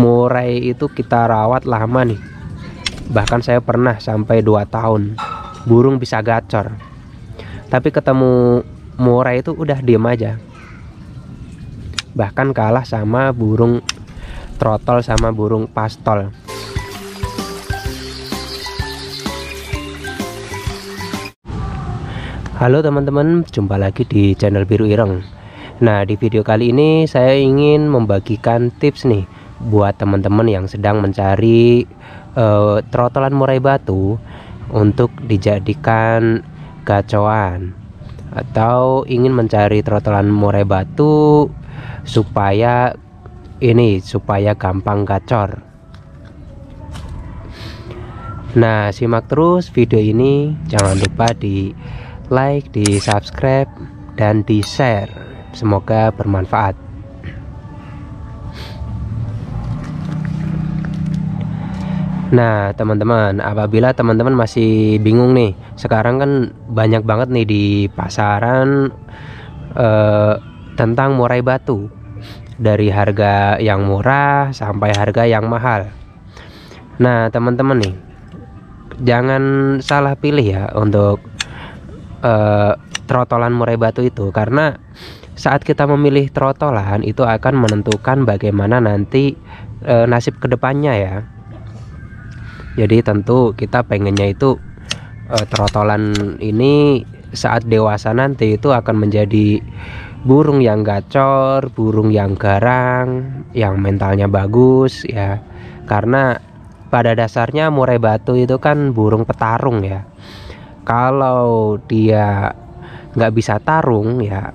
murai itu kita rawat lama nih, bahkan saya pernah sampai 2 tahun burung bisa gacor. Tapi ketemu murai itu udah diem aja, bahkan kalah sama burung trotol sama burung pastol. Halo teman-teman, jumpa lagi di channel Biru Ireng. Nah, di video kali ini saya ingin membagikan tips nih buat teman-teman yang sedang mencari trotolan murai batu untuk dijadikan gacoan, atau ingin mencari trotolan murai batu supaya gampang gacor. Nah, simak terus video ini, jangan lupa di like, di subscribe, dan di share. Semoga bermanfaat. Nah teman-teman, apabila teman-teman masih bingung nih, sekarang kan banyak banget nih di pasaran tentang murai batu, dari harga yang murah sampai harga yang mahal. Nah teman-teman nih, jangan salah pilih ya untuk trotolan murai batu itu, karena saat kita memilih trotolan itu akan menentukan bagaimana nanti nasib kedepannya ya. Jadi tentu kita pengennya itu trotolan ini saat dewasa nanti itu akan menjadi burung yang gacor, burung yang garang, yang mentalnya bagus ya. Karena pada dasarnya murai batu itu kan burung petarung ya. Kalau dia nggak bisa tarung ya,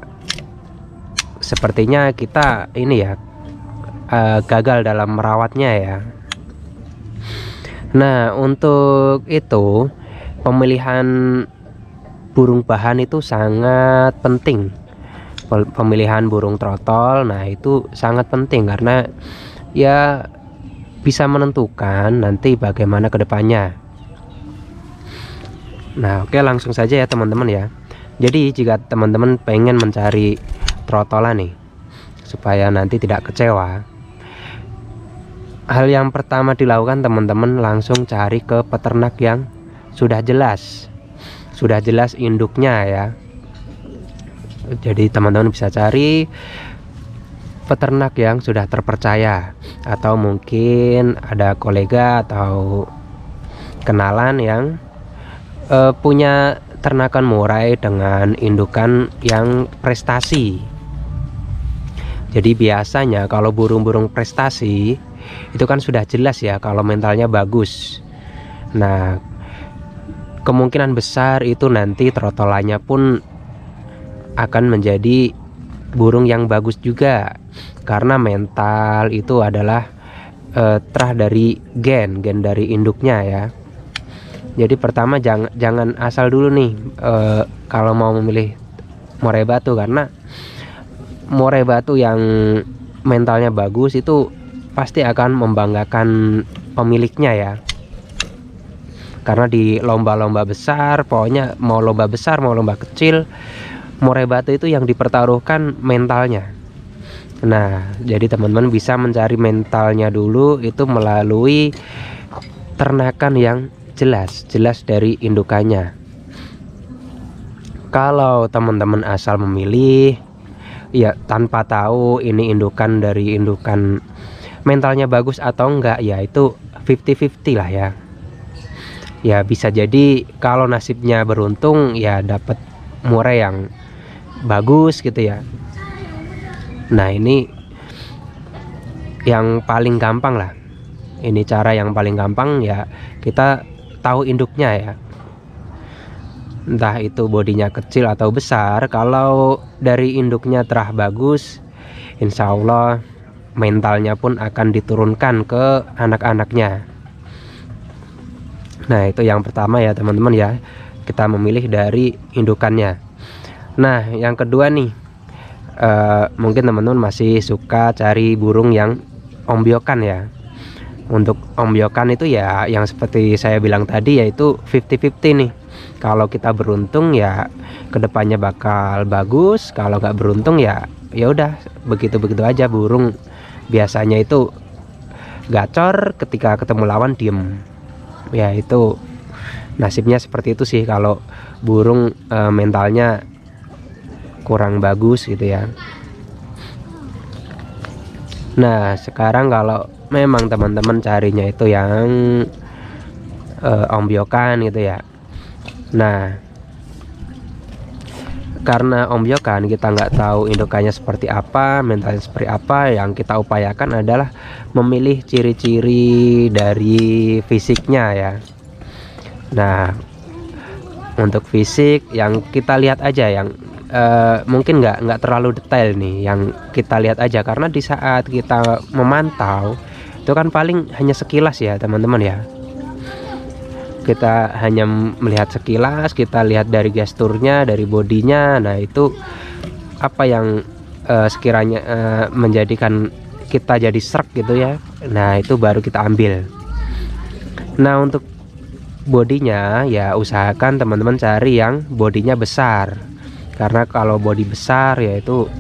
sepertinya kita ini ya gagal dalam merawatnya ya. Nah untuk itu pemilihan burung bahan itu sangat penting. Pemilihan burung trotol, nah itu sangat penting karena ya bisa menentukan nanti bagaimana kedepannya. Nah oke, langsung saja ya teman-teman ya. Jadi jika teman-teman pengen mencari trotolan nih supaya nanti tidak kecewa, hal yang pertama dilakukan teman-teman langsung cari ke peternak yang sudah jelas induknya ya. Jadi teman-teman bisa cari peternak yang sudah terpercaya, atau mungkin ada kolega atau kenalan yang punya ternakan murai dengan indukan yang prestasi. Jadi biasanya kalau burung-burung prestasi itu kan sudah jelas ya kalau mentalnya bagus. Nah kemungkinan besar itu nanti trotolannya pun akan menjadi burung yang bagus juga, karena mental itu adalah terah dari gen dari induknya ya. Jadi pertama jangan asal dulu nih kalau mau memilih murai batu, karena murai batu yang mentalnya bagus itu pasti akan membanggakan pemiliknya ya. Karena di lomba-lomba besar, pokoknya mau lomba besar mau lomba kecil, murai batu itu yang dipertaruhkan mentalnya. Nah jadi teman-teman bisa mencari mentalnya dulu itu melalui ternakan yang jelas dari indukannya. Kalau teman-teman asal memilih ya tanpa tahu ini indukan dari indukan mentalnya bagus atau enggak, ya itu 50-50 lah ya. Ya bisa jadi kalau nasibnya beruntung ya dapat murai yang bagus gitu ya. Nah ini yang paling gampang lah, ini cara yang paling gampang ya, kita tahu induknya ya, entah itu bodinya kecil atau besar. Kalau dari induknya terah bagus, insya Allah mentalnya pun akan diturunkan ke anak-anaknya. Nah itu yang pertama ya teman-teman ya, kita memilih dari indukannya. Nah yang kedua nih, mungkin teman-teman masih suka cari burung yang ombyokan ya. Untuk ombyokan itu ya yang seperti saya bilang tadi, yaitu 50-50 nih. Kalau kita beruntung ya kedepannya bakal bagus, kalau nggak beruntung ya udah begitu aja. Burung biasanya itu gacor, ketika ketemu lawan diem. Ya itu nasibnya seperti itu sih kalau burung mentalnya kurang bagus gitu ya. Nah sekarang kalau memang teman-teman carinya itu yang ombyokan gitu ya. Nah karena ombyokan kita nggak tahu indukannya seperti apa, mentalnya seperti apa, yang kita upayakan adalah memilih ciri-ciri dari fisiknya ya. Nah untuk fisik yang kita lihat aja, yang mungkin nggak terlalu detail nih, yang kita lihat aja, karena di saat kita memantau itu kan paling hanya sekilas ya teman-teman ya. Kita hanya melihat sekilas, kita lihat dari gesturnya, dari bodinya. Nah itu apa yang sekiranya menjadikan kita jadi srek gitu ya. Nah itu baru kita ambil. Nah untuk bodinya ya usahakan teman-teman cari yang bodinya besar, karena kalau bodi besar ya itu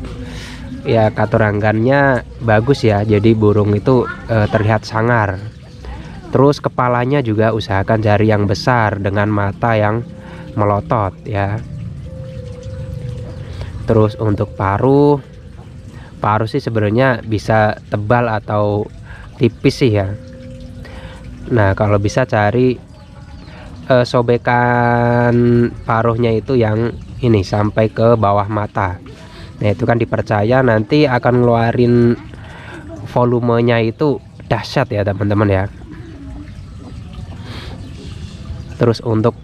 ya katuranggannya bagus ya, jadi burung itu terlihat sangar. Terus kepalanya juga usahakan cari yang besar dengan mata yang melotot ya. Terus untuk paruh sih sebenarnya bisa tebal atau tipis sih ya. Nah kalau bisa cari sobekan paruhnya itu yang ini sampai ke bawah mata. Nah itu kan dipercaya nanti akan ngeluarin volumenya itu dahsyat ya teman-teman ya. Terus untuk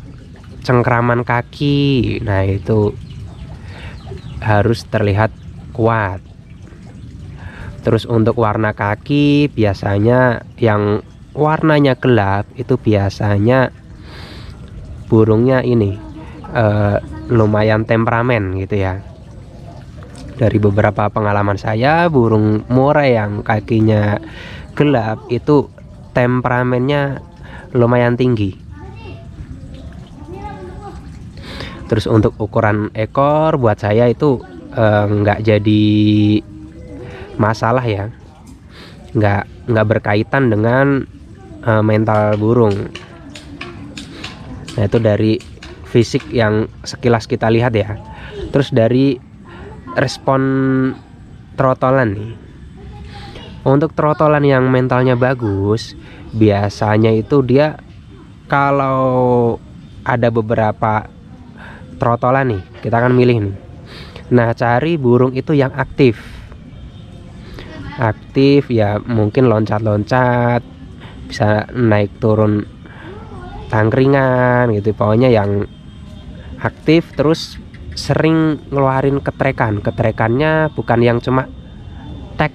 cengkraman kaki, nah itu harus terlihat kuat. Terus untuk warna kaki biasanya yang warnanya gelap itu biasanya burungnya ini lumayan temperamen gitu ya. Dari beberapa pengalaman saya, burung murai yang kakinya gelap itu temperamennya lumayan tinggi. Terus untuk ukuran ekor buat saya itu nggak jadi masalah ya, nggak berkaitan dengan mental burung. Nah itu dari fisik yang sekilas kita lihat ya. Terus dari respon trotolan nih, untuk trotolan yang mentalnya bagus biasanya itu dia kalau ada beberapa trotolan nih, kita akan milih nih. Nah cari burung itu yang aktif ya, mungkin loncat-loncat, bisa naik turun tangkringan gitu, pokoknya yang aktif. Terus sering ngeluarin ketrekannya bukan yang cuma tek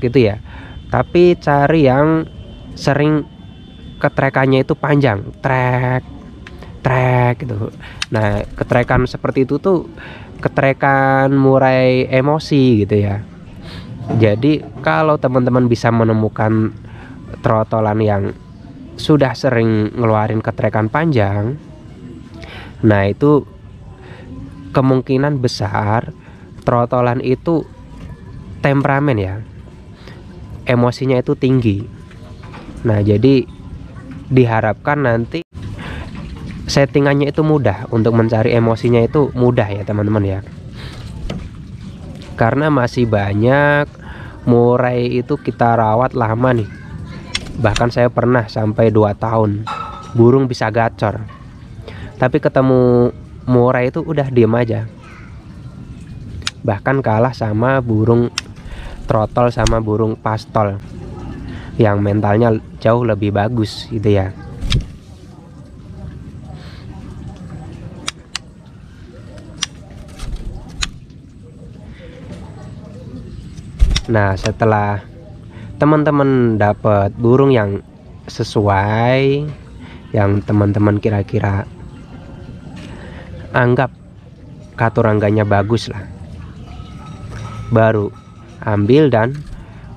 gitu ya, tapi cari yang sering ketrekannya itu panjang, trek gitu. Nah ketrekan seperti itu tuh ketrekan murai emosi gitu ya. Jadi kalau teman-teman bisa menemukan trotolan yang sudah sering ngeluarin ketrekan panjang, nah itu kemungkinan besar trotolan itu temperamen ya, emosinya itu tinggi. Nah jadi diharapkan nanti settingannya itu mudah, untuk mencari emosinya itu mudah ya teman-teman ya. Karena masih banyak murai itu kita rawat lama nih, bahkan saya pernah sampai 2 tahun burung bisa gacor, tapi ketemu murai itu udah diem aja, bahkan kalah sama burung trotol sama burung pastol yang mentalnya jauh lebih bagus gitu ya. Nah setelah teman-teman dapat burung yang sesuai, yang teman-teman kira-kira anggap katurangganya bagus lah, baru ambil dan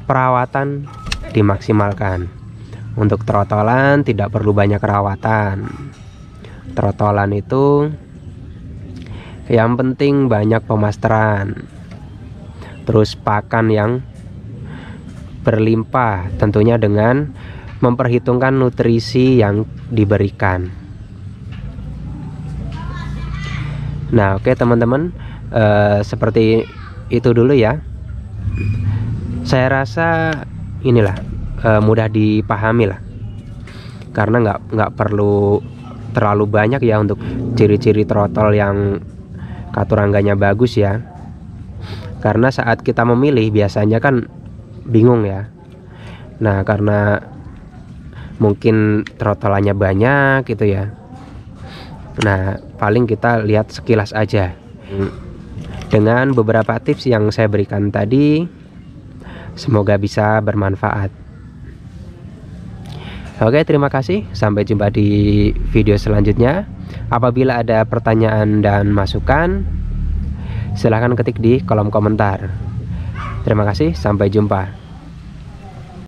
perawatan dimaksimalkan. Untuk trotolan tidak perlu banyak perawatan. Trotolan itu yang penting banyak pemasteran, terus pakan yang berlimpah, tentunya dengan memperhitungkan nutrisi yang diberikan. Nah, oke teman-teman, seperti itu dulu ya. Saya rasa inilah mudah dipahami lah, karena nggak perlu terlalu banyak ya untuk ciri-ciri trotol yang katurangganya bagus ya. Karena saat kita memilih biasanya kan bingung ya. Nah, karena mungkin trotolannya banyak gitu ya. Nah, paling kita lihat sekilas aja. Dengan beberapa tips yang saya berikan tadi, semoga bisa bermanfaat. Oke, terima kasih. Sampai jumpa di video selanjutnya. Apabila ada pertanyaan dan masukan, silahkan ketik di kolom komentar. Terima kasih, sampai jumpa.